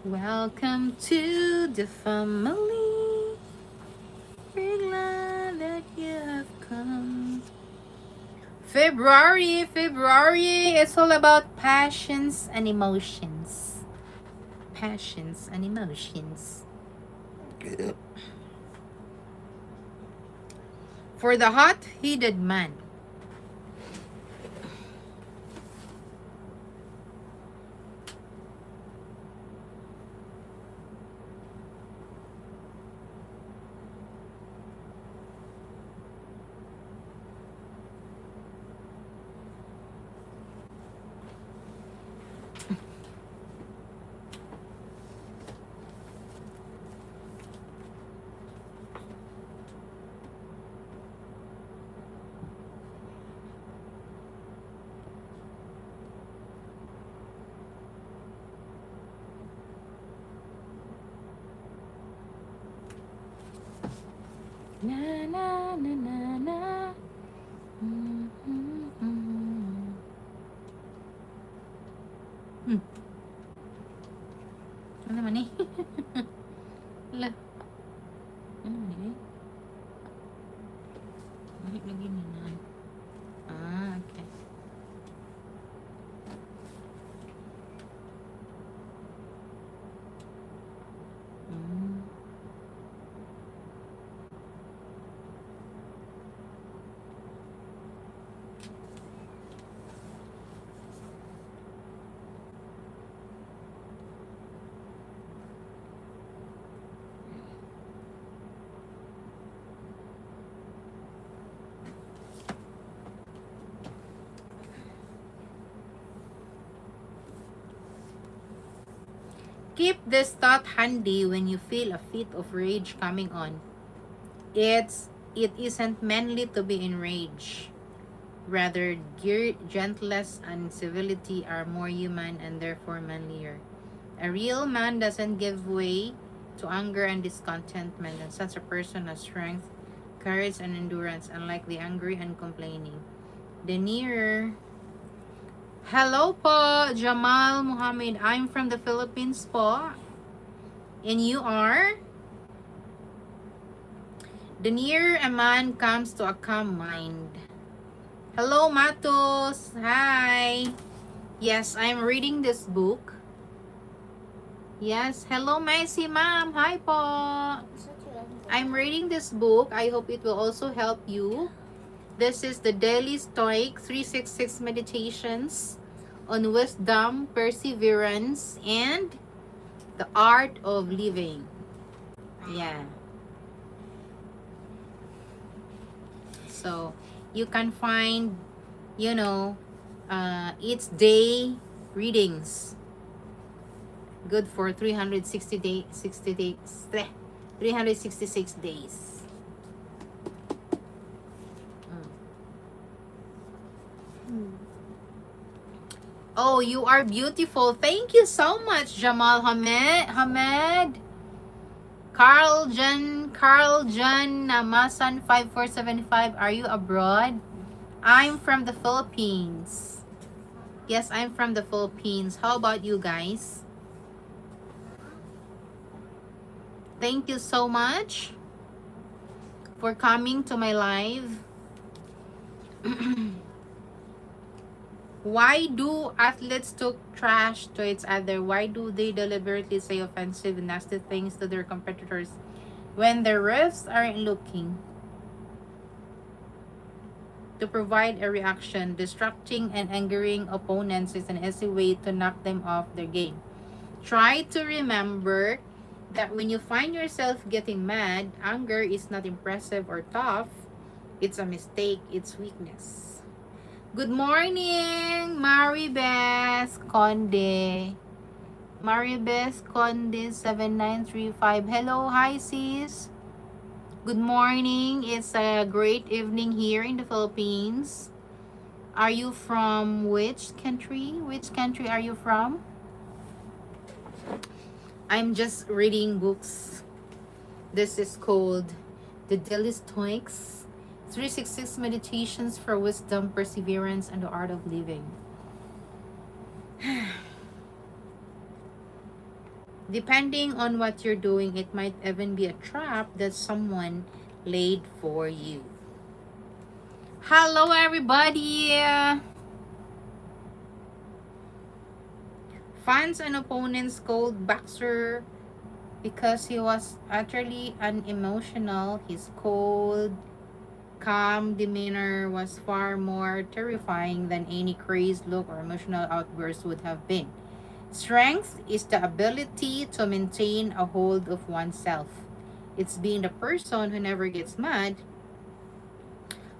Welcome to the family. We're glad that you have come. February, it's all about passions and emotions. Passions and emotions. For the hot-headed man. Na na na na na. Ano naman eh? Ala. Ano naman eh? Bakit lagi na? Ah, okay. Keep this thought handy when you feel a fit of rage coming on. It isn't manly to be enraged. Rather, gentleness and civility are more human and therefore manlier. A real man doesn't give way to anger and discontentment, and such a person has strength, courage, and endurance, unlike the angry and complaining. The nearer. Hello po, Jamal Muhammad. I'm from the Philippines po. And you are? The nearer a man comes to a calm mind. Hello, Matos. Hi. Yes, I'm reading this book. Yes. Hello, Messi, ma'am. Hi po. I'm reading this book. I hope it will also help you. This is the Daily Stoic 366 Meditations on Wisdom, Perseverance, and the Art of Living. Yeah. So, you can find, each day readings. Good for 366 days. Oh, you are beautiful. Thank you so much, Jamal Hamed. Carl John Namasan 5475. Are you abroad? I'm from the Philippines. Yes, I'm from the Philippines. How about you guys? Thank you so much for coming to my live. Why do athletes talk trash to each other? Why do they deliberately say offensive and nasty things to their competitors when the refs aren't looking? To provide a reaction, distracting and angering opponents is an easy way to knock them off their game. Try to remember that when you find yourself getting mad, anger is not impressive or tough. It's a mistake. It's weakness. Good morning, Maribes Conde. Maribes Conde 7935. Hello, hi sis. Good morning. It's a great evening here in the Philippines. Are you from which country? Which country are you from? I'm just reading books. This is called the Daily Stoics 366 Meditations for Wisdom, Perseverance, and the Art of Living. Depending on what you're doing, it might even be a trap that someone laid for you. Hello, everybody! Fans and opponents called Boxer because he was utterly unemotional. His cold, calm demeanor was far more terrifying than any crazed look or emotional outburst would have been. Strength is the ability to maintain a hold of oneself. It's being the person who never gets mad,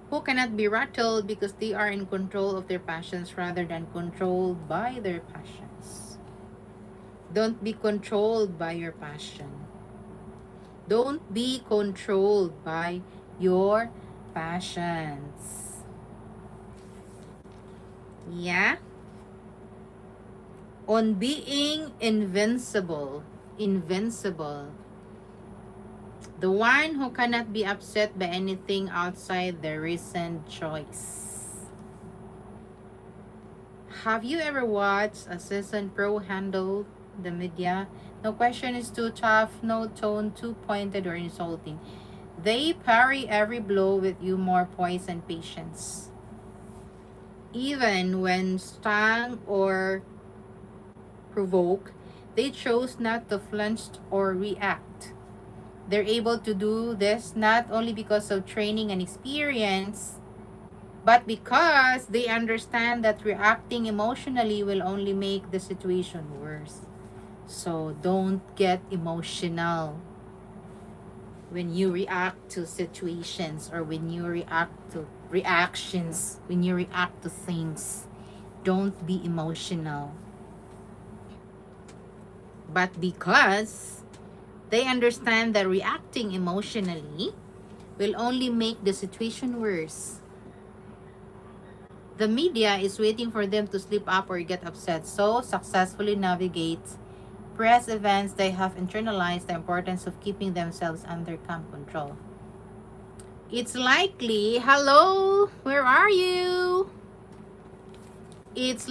who cannot be rattled because they are in control of their passions rather than controlled by their passions. Don't be controlled by your passion. Don't be controlled by your passions. Yeah? On being invincible. Invincible. The one who cannot be upset by anything outside their recent choice. Have you ever watched a seasoned pro handle the media? No question is too tough, no tone too pointed or insulting. They parry every blow with humor, poise, and patience. Even when stung or provoked, they chose not to flinch or react. They're able to do this not only because of training and experience, but because they understand that reacting emotionally will only make the situation worse. So don't get emotional when you react to situations or when you react to reactions, when you react to things. Don't be emotional. But because they understand that reacting emotionally will only make the situation worse, the media is waiting for them to slip up or get upset, so successfully navigate press events. They have internalized the importance of keeping themselves under calm control. It's likely, hello, where are you? It's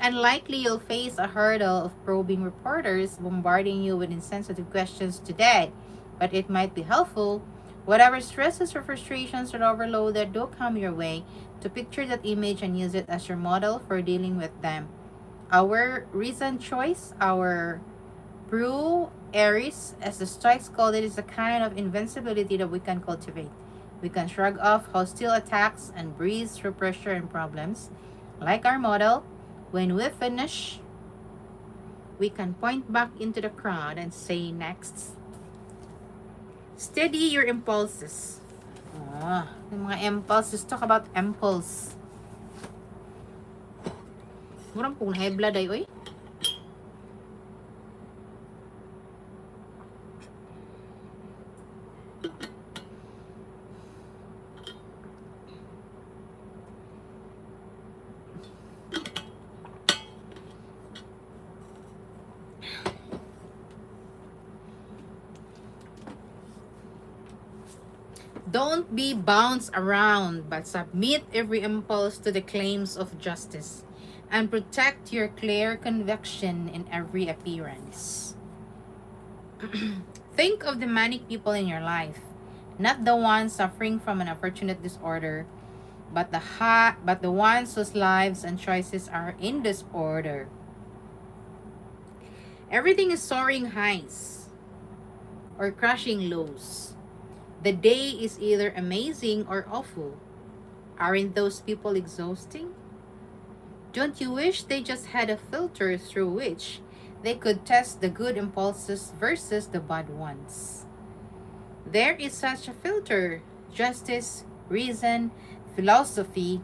unlikely you'll face a hurdle of probing reporters bombarding you with insensitive questions today, but it might be helpful, whatever stresses or frustrations or overload that do come your way, to picture that image and use it as your model for dealing with them. Our recent choice, our Brew Aries, as the Stoics called it, is a kind of invincibility that we can cultivate. We can shrug off hostile attacks and breeze through pressure and problems. Like our model, when we finish, we can point back into the crowd and say next, steady your impulses. Yung mga impulses, talk about impulse. Murang pong high blood ay, oy. Don't be bounced around, but submit every impulse to the claims of justice and protect your clear conviction in every appearance. Think of the manic people in your life, not the ones suffering from an unfortunate disorder, but the ones whose lives and choices are in disorder. Everything is soaring highs or crashing lows. The day is either amazing or awful. Aren't those people exhausting? Don't you wish they just had a filter through which they could test the good impulses versus the bad ones? There is such a filter: justice, reason, philosophy.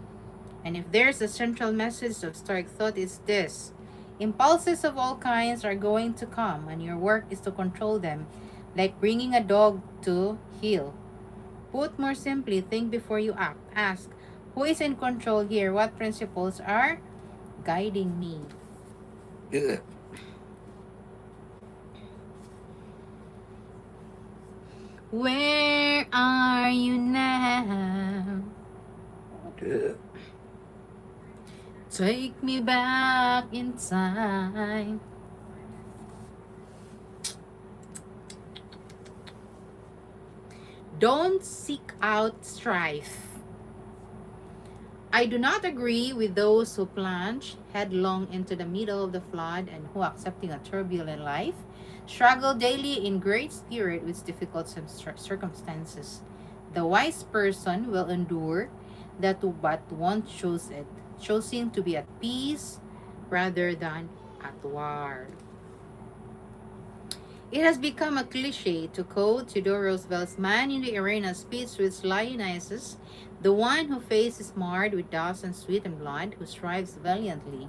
And if there's a central message of Stoic thought, it's this: impulses of all kinds are going to come, and your work is to control them, like bringing a dog to heel. Put more simply, think before you act. Ask, who is in control here? What principles are guiding me? Where are you now? Take me back in time. Don't seek out strife. I do not agree with those who plunge headlong into the middle of the flood and who, accepting a turbulent life, struggle daily in great spirit with difficult circumstances. The wise person will endure that but won't choose it, choosing to be at peace rather than at war. It has become a cliche to quote Theodore Roosevelt's Man in the Arena speech, which lionizes the one whose face is marred with dust and sweat and blood, who strives valiantly,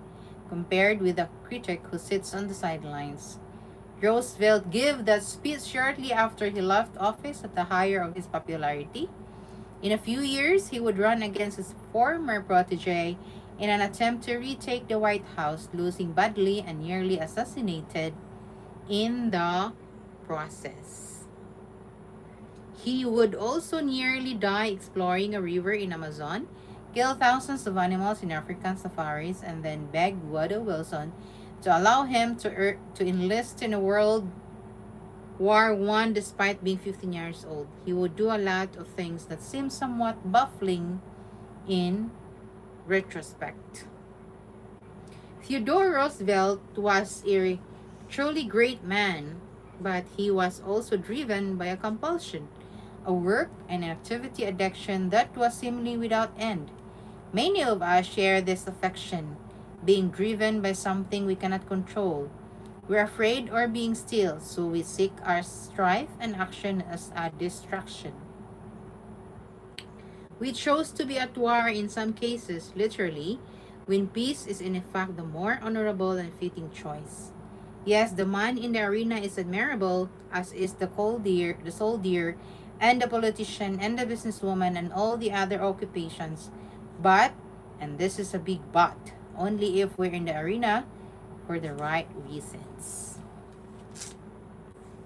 compared with the critic who sits on the sidelines. Roosevelt gave that speech shortly after he left office at the height of his popularity. In a few years, he would run against his former protege in an attempt to retake the White House, losing badly and nearly assassinated in the process. He would also nearly die exploring a river in Amazon, kill thousands of animals in African safaris, and then beg Woodrow Wilson to allow him to enlist in a World War One despite being 15 years old. He would do a lot of things that seem somewhat baffling in retrospect. Theodore Roosevelt was a truly great man, but he was also driven by a compulsion, a work and activity addiction that was seemingly without end. Many of us share this affection, being driven by something we cannot control. We're afraid or being still, so we seek our strife and action as a distraction. We chose to be at war in some cases, literally, when peace is in fact the more honorable and fitting choice. Yes, the man in the arena is admirable, as is the soldier, and the politician, and the businesswoman, and all the other occupations. But, and this is a big but, only if we're in the arena for the right reasons.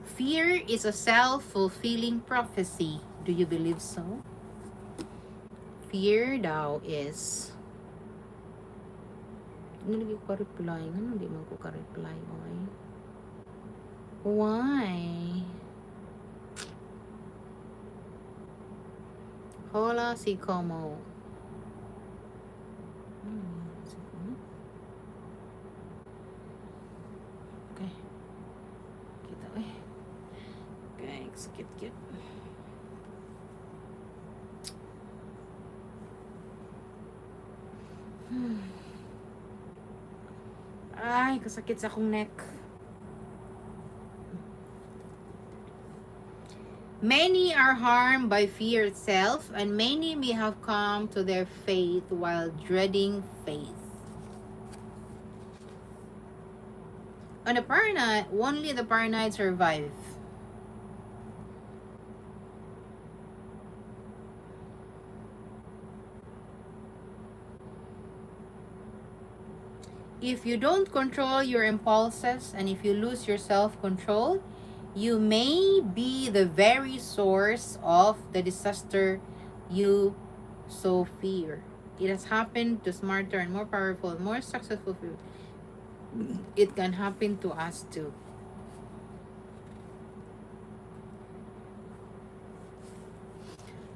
Fear is a self-fulfilling prophecy. Do you believe so? Fear daw is... Hindi ko ka-reply. Ano hindi man ko ka-reply? Okay. Why? Hola si Como. Okay. Kita eh. Okay, sakit-kit. Ay, kasakit sa akong neck. Many are harmed by fear itself, and many may have come to their faith while dreading faith. On the paranoid, only the paranoid survive. If you don't control your impulses and if you lose your self-control, you may be the very source of the disaster you so fear. It has happened to smarter and more powerful, more successful people. It can happen to us too.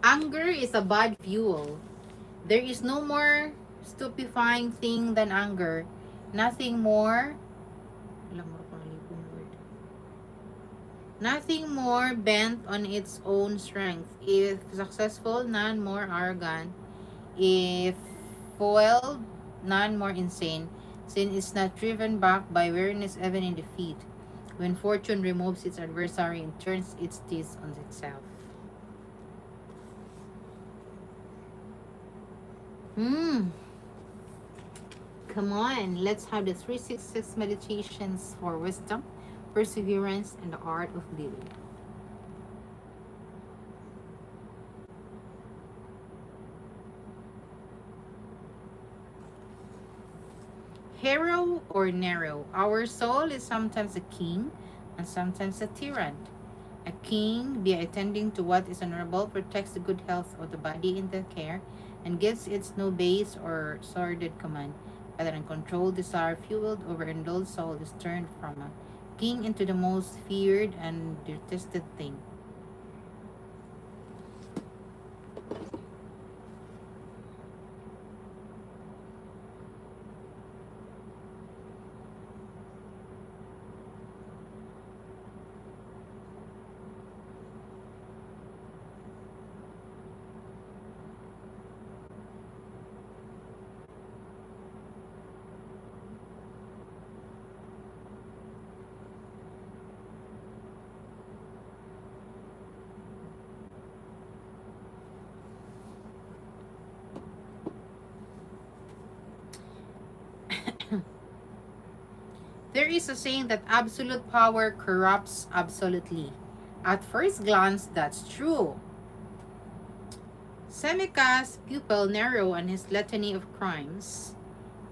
Anger is a bad fuel. There is no more stupefying thing than anger. Nothing more. Nothing more bent on its own strength. If successful, none more arrogant. If foiled, none more insane. Sin is not driven back by weariness even in defeat. When fortune removes its adversary and turns its teeth on itself. Come on, let's have the 366 meditations for wisdom, perseverance, and the art of living. Hero or narrow, our soul is sometimes a king and sometimes a tyrant. A king, by attending to what is honorable, protects the good health of the body in the care, and gives it no base or sordid command, but an uncontrolled desire fueled overindulged soul is turned from a king into the most feared and detested thing. There is a saying that absolute power corrupts absolutely. At first glance, that's true. Seneca's pupil Nero and his litany of crimes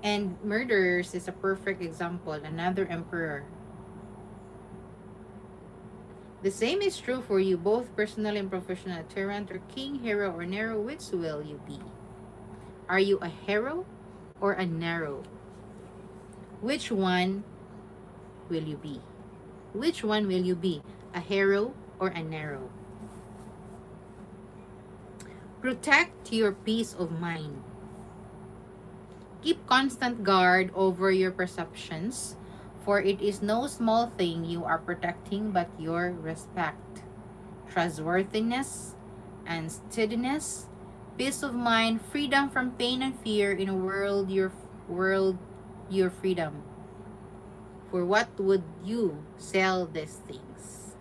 and murderers is a perfect example, another emperor. The same is true for you, both personal and professional. Tyrant or king, hero or Nero, which will you be? Are you a hero or a Nero? Which one will you be? Which one will you be? A hero or a Nero? Protect your peace of mind. Keep constant guard over your perceptions, for it is no small thing you are protecting but your respect, trustworthiness, and steadiness, peace of mind, freedom from pain and fear in a world your freedom. For what would you sell these things?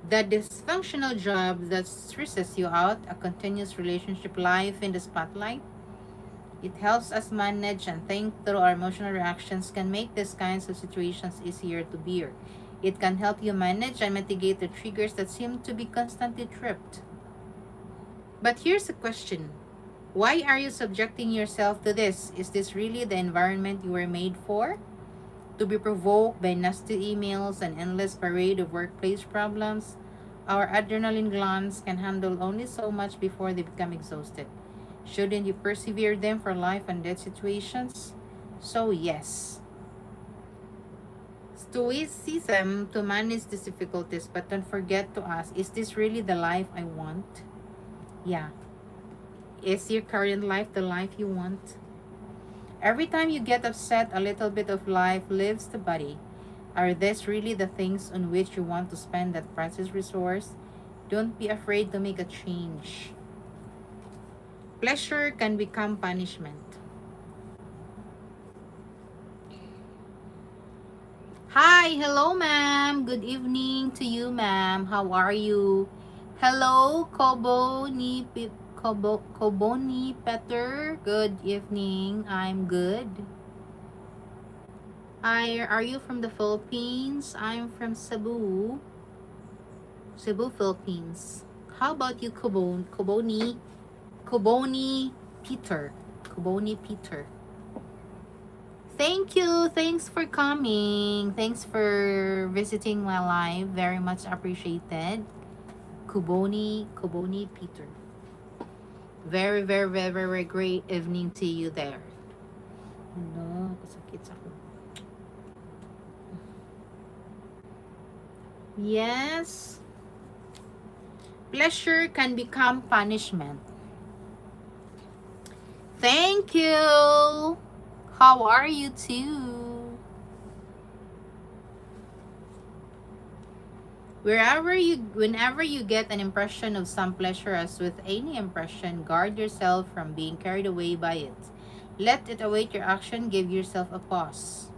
The dysfunctional job that stresses you out, a continuous relationship life in the spotlight, it helps us manage and think through our emotional reactions, can make these kinds of situations easier to bear. It can help you manage and mitigate the triggers that seem to be constantly tripped. But here's a question. Why are you subjecting yourself to this? Is this really the environment you were made for? To be provoked by nasty emails and endless parade of workplace problems? Our adrenaline glands can handle only so much before they become exhausted. Shouldn't you persevere them for life and death situations? So yes, stoicism to manage these difficulties, but don't forget to ask, is this really the life I want? Yeah. Is your current life the life you want? Every time you get upset, a little bit of life leaves the body. Are these really the things on which you want to spend that precious resource? Don't be afraid to make a change. Pleasure can become punishment. Hi, hello ma'am. Good evening to you ma'am. How are you? Hello, Koboni Petter. Good evening. I'm good. Are you from the Philippines? I'm from Cebu. Cebu, Philippines. How about you, Koboni Peter? Koboni Peter. Thank you. Thanks for coming. Thanks for visiting my live. Very much appreciated. Kuboni Peter. Very, very, very, very great evening to you there. No, kasakit sa ako. Yes. Pleasure can become punishment. Thank you. How are you too? Whenever you get an impression of some pleasure, as with any impression, guard yourself from being carried away by it. Let it await your action, give yourself a pause.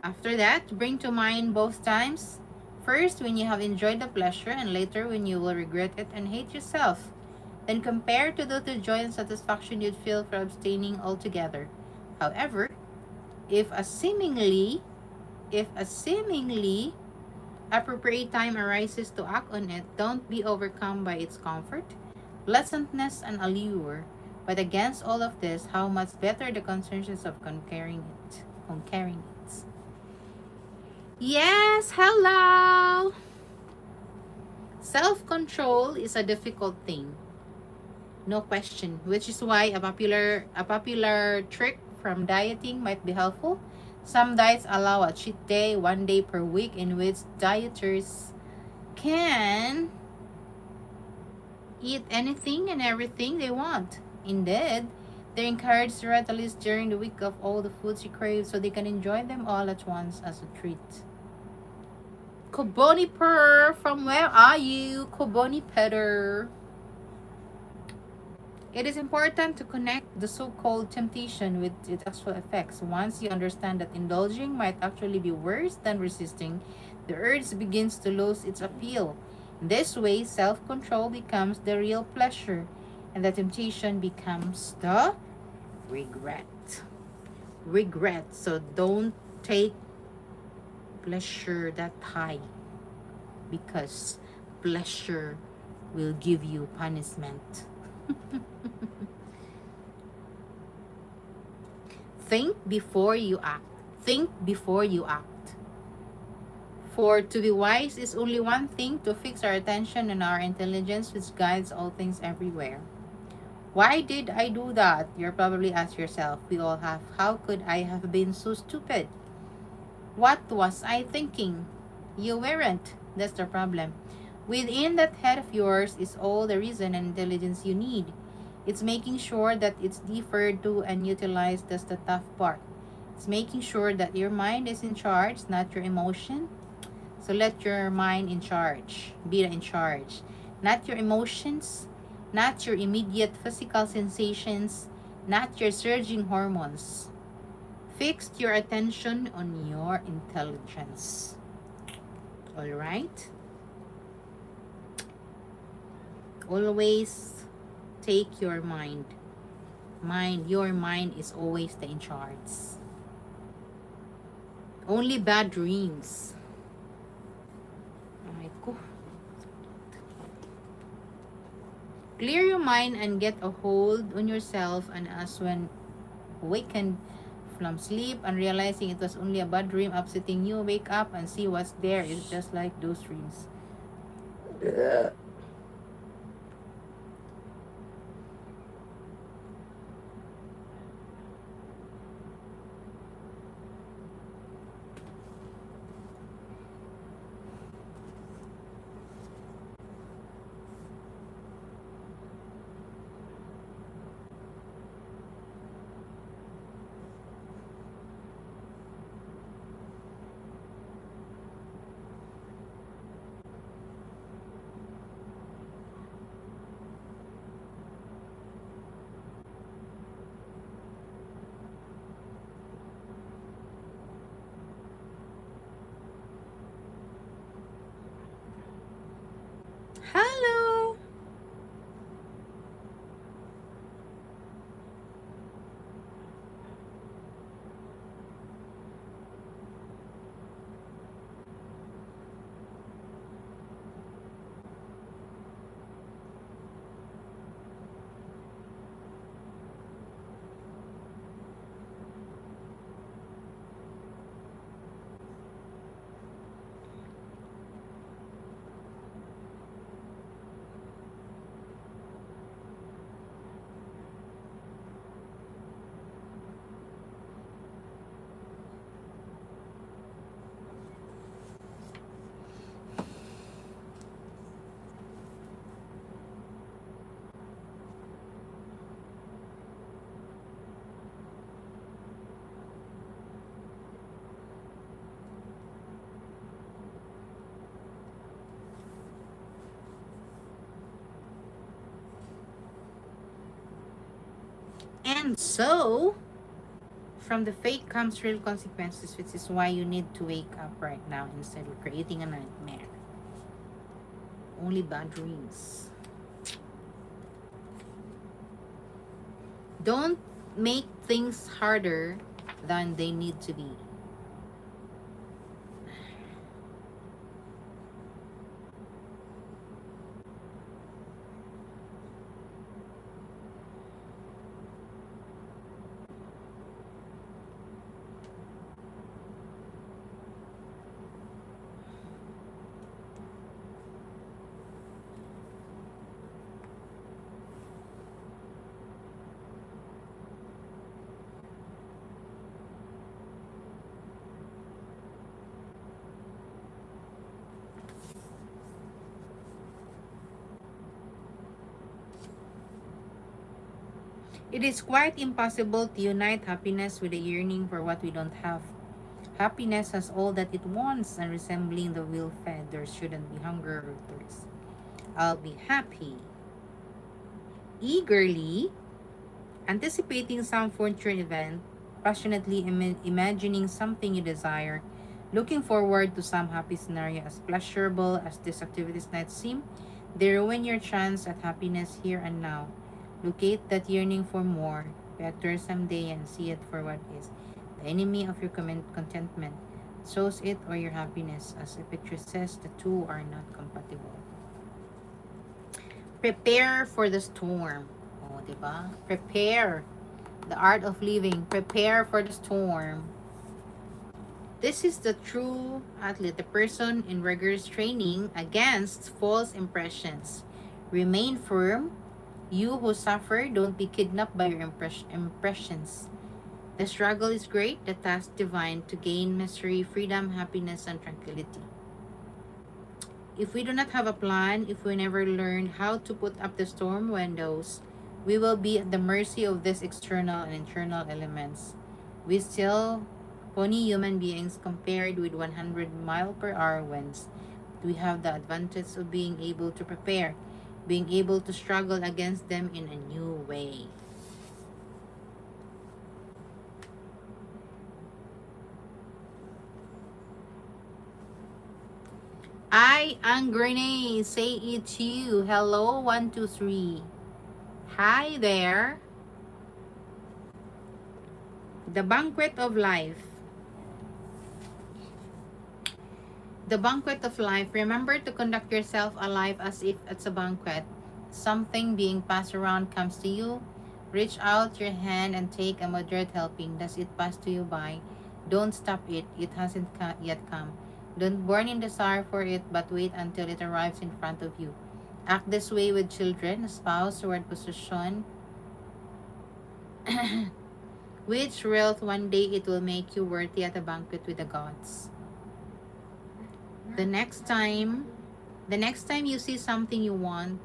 After that, bring to mind both times. First, when you have enjoyed the pleasure, and later when you will regret it and hate yourself. Then compare to the joy and satisfaction you'd feel for abstaining altogether. However, if a seemingly appropriate time arises to act on it, don't be overcome by its comfort, pleasantness, and allure. But against all of this, how much better the consciousness of conquering it. Yes, hello. Self-control is a difficult thing, no question, which is why a popular trick from dieting might be helpful. Some diets allow a cheat day 1 day per week in which dieters can eat anything and everything they want. Indeed, they're encouraged to write a list during the week of all the foods you crave so they can enjoy them all at once as a treat. Koboni Purr, from where are you? Koboni Petter. It is important to connect the so-called temptation with its actual effects. Once you understand that indulging might actually be worse than resisting, the urge begins to lose its appeal. In this way, self-control becomes the real pleasure, and the temptation becomes the regret. Regret. So don't take pleasure that high, because pleasure will give you punishment. Think before you act. Think before you act. For to be wise is only one thing: to fix our attention and our intelligence, which guides all things everywhere. Why did I do that? You're probably ask yourself. We all have. How could I have been so stupid? What was I thinking? You weren't. That's the problem. Within that head of yours is all the reason and intelligence you need. It's making sure that it's deferred to and utilized. That's the tough part. It's making sure that your mind is in charge, not your emotion. So let your mind in charge, be in charge. Not your emotions, not your immediate physical sensations, not your surging hormones. Fix your attention on your intelligence. All right? Always take your mind. Your mind is always the in charge. Only bad dreams. Alright, ko. Clear your mind and get a hold on yourself, and as when awakened from sleep and realizing it was only a bad dream upsetting you, wake up and see what's there. It's just like those dreams. Hello. And so, from the fake comes real consequences, which is why you need to wake up right now instead of creating a nightmare. Only bad dreams. Don't make things harder than they need to be. It is quite impossible to unite happiness with a yearning for what we don't have. Happiness has all that it wants, and resembling the will fed, there shouldn't be hunger or thirst. I'll be happy, eagerly anticipating some future event, passionately imagining something you desire, looking forward to some happy scenario. As pleasurable as these activities might seem, they ruin your chance at happiness here and now. Locate that yearning for more, better someday, and see it for what is. The enemy of your contentment shows it or your happiness, as the picture says the two are not compatible. Prepare for the storm. Oh, diba? Prepare. The art of living. Prepare for the storm. This is the true athlete, the person in rigorous training against false impressions. Remain firm. You who suffer, don't be kidnapped by your impressions. The struggle is great, the task divine, to gain mastery, freedom, happiness, and tranquility. If we do not have a plan, if we never learn how to put up the storm windows, we will be at the mercy of these external and internal elements. We still pony human beings compared with 100 mile per hour winds. We have the advantage of being able to prepare, being able to struggle against them in a new way. I am Grenade. Say it to you. Hello, 123. Hi there. The banquet of life. The banquet of life. Remember to conduct yourself alive as if it's a banquet. Something being passed around comes to you. Reach out your hand and take a moderate helping. Does it pass to you by? Don't stop it. It hasn't yet come. Don't burn in desire for it, but wait until it arrives in front of you. Act this way with children, a spouse, or possession, which wealth one day it will make you worthy at a banquet with the gods. The next time, the next time you see something you want,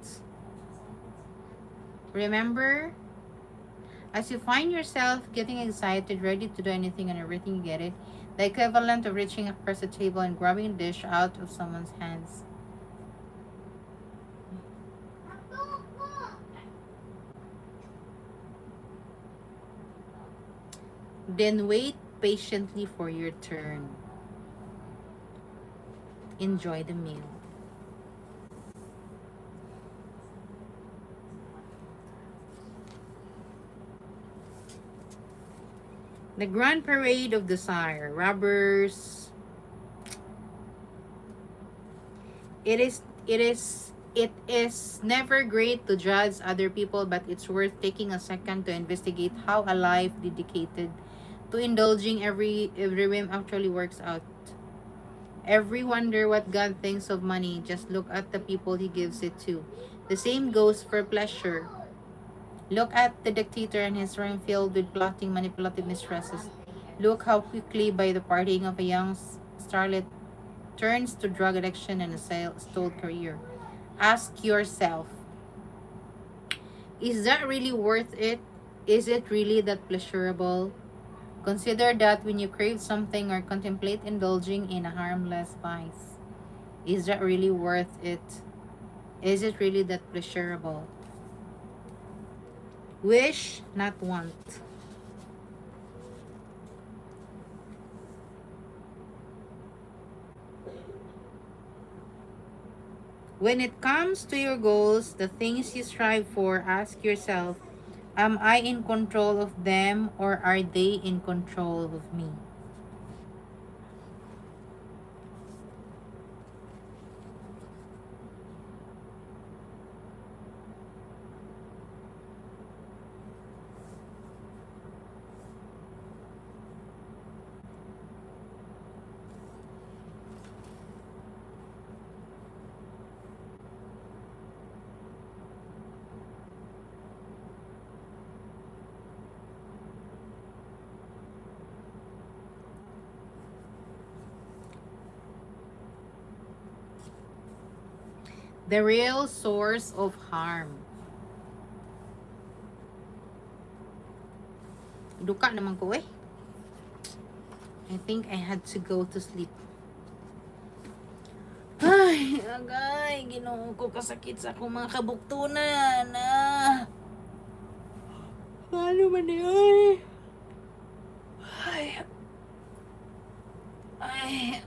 remember, as you find yourself getting excited, ready to do anything and everything, you get it, the equivalent of reaching across the table and grabbing a dish out of someone's hands. Then wait patiently for your turn. Enjoy the meal. The Grand Parade of Desire. Robbers. It is never great to judge other people, but it's worth taking a second to investigate how a life dedicated to indulging every whim actually works out. Every wonder what God thinks of money. Just look at the people he gives it to. The same goes for pleasure. Look at the dictator and his room filled with plotting, manipulative mistresses. Look how quickly, by the parting of a young starlet, turns to drug addiction and a stalled career. Ask yourself, is that really worth it? Is it really that pleasurable? Consider that when you crave something or contemplate indulging in a harmless vice. Is that really worth it? Is it really that pleasurable? Wish, not want. When it comes to your goals, the things you strive for, ask yourself, am I in control of them or are they in control of me? The real source of harm. Duka naman ko eh. I think I had to go to sleep. Ay, agay, Ginoo ko, kasakit sa akong mga kabuktunan. Ano man yun? Ay. Ay.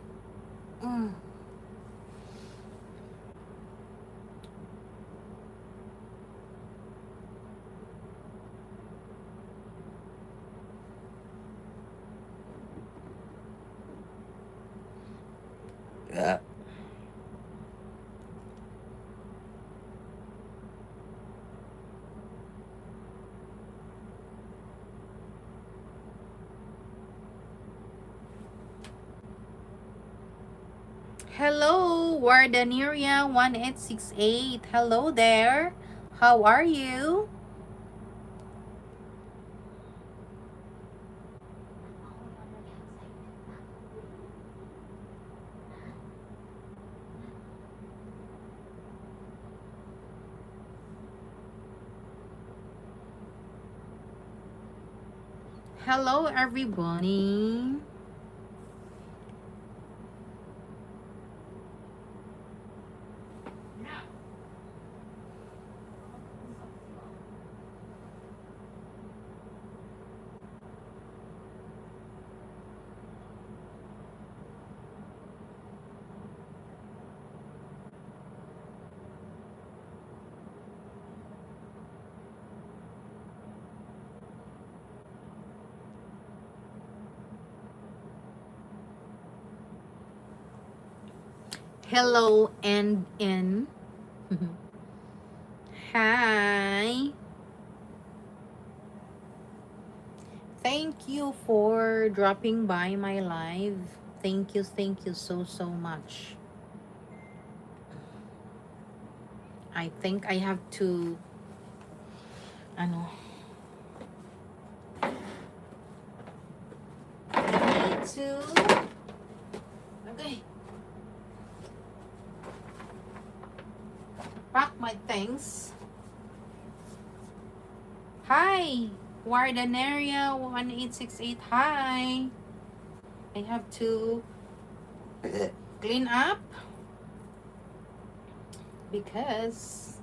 Hello, Wardaneria 1868. Hello there. How are you? Hello, everybody. Hello and in. Hi. Thank you for dropping by my live. Thank you so much. I think I have to ano I need to okay. Pack my things. Hi, Wardaneria 1868. Hi. I have to clean up because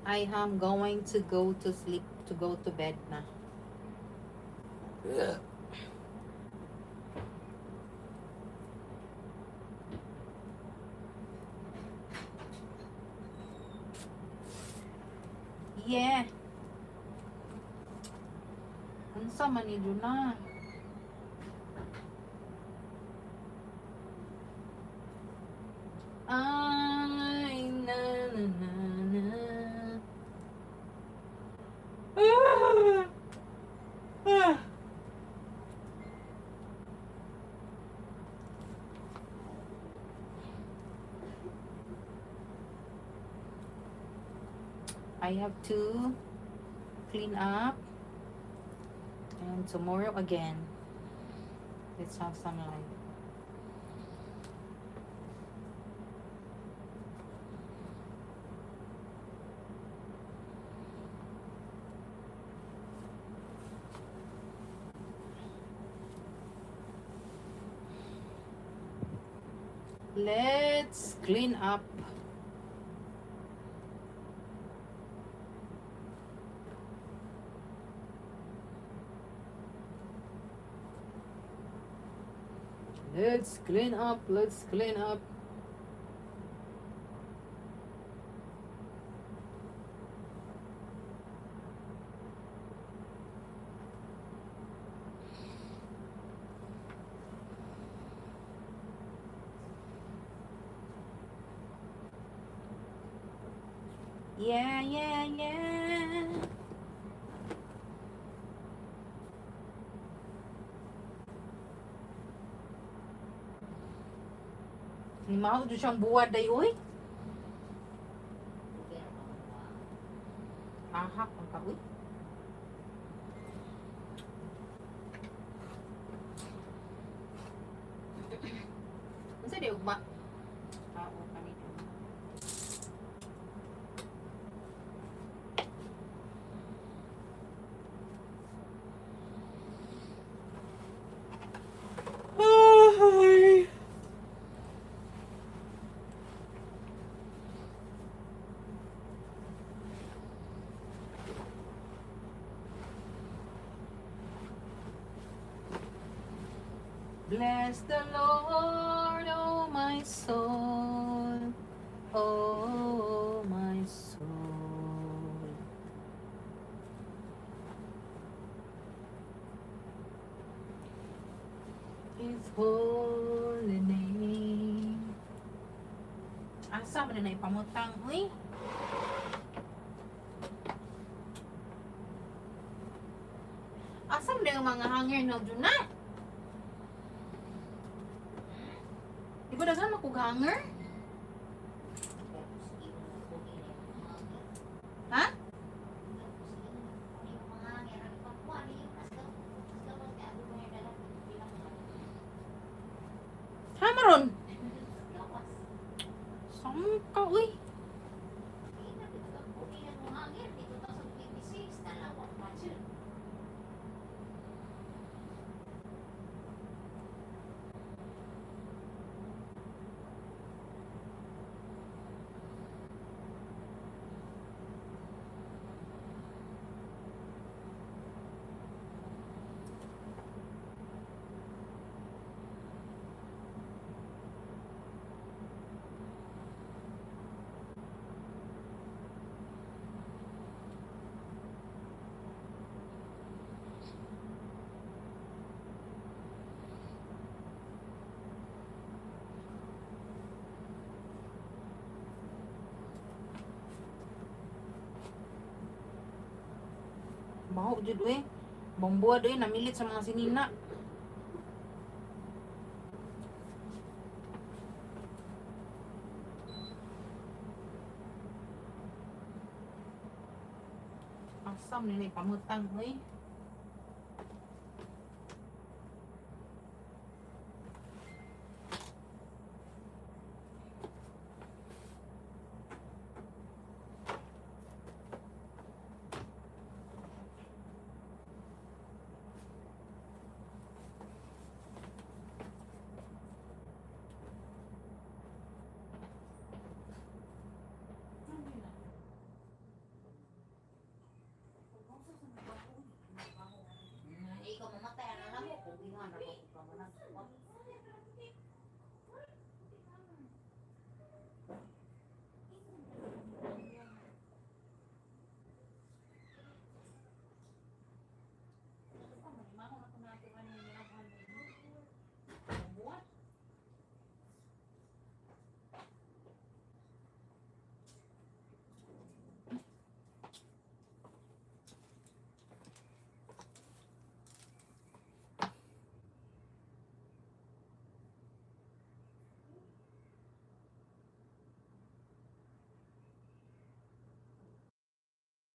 I am going to go to sleep, to go to bed na. Yeah. Unsa man ni na? Ay, na na na na. I have to clean up, and tomorrow again, let's have some light. Let's clean up. Let's clean up. Let's clean up. Yeah, yeah, yeah. Mau tu siyang buwad day, uy. Ahak ang ka, uy. Masa di ugma? Tao kami. Bless the Lord, oh my soul, oh my soul. His holy name. Asa man na ipamutang, uy? Asa man na yung mga hanger na doon na? Di ba dagan makug-hanger? Ha? Ha, maron? Sangka, uy. Baho jud we. Bambuad eh, namilit sa mga sinina. Asam nila pamutang, we.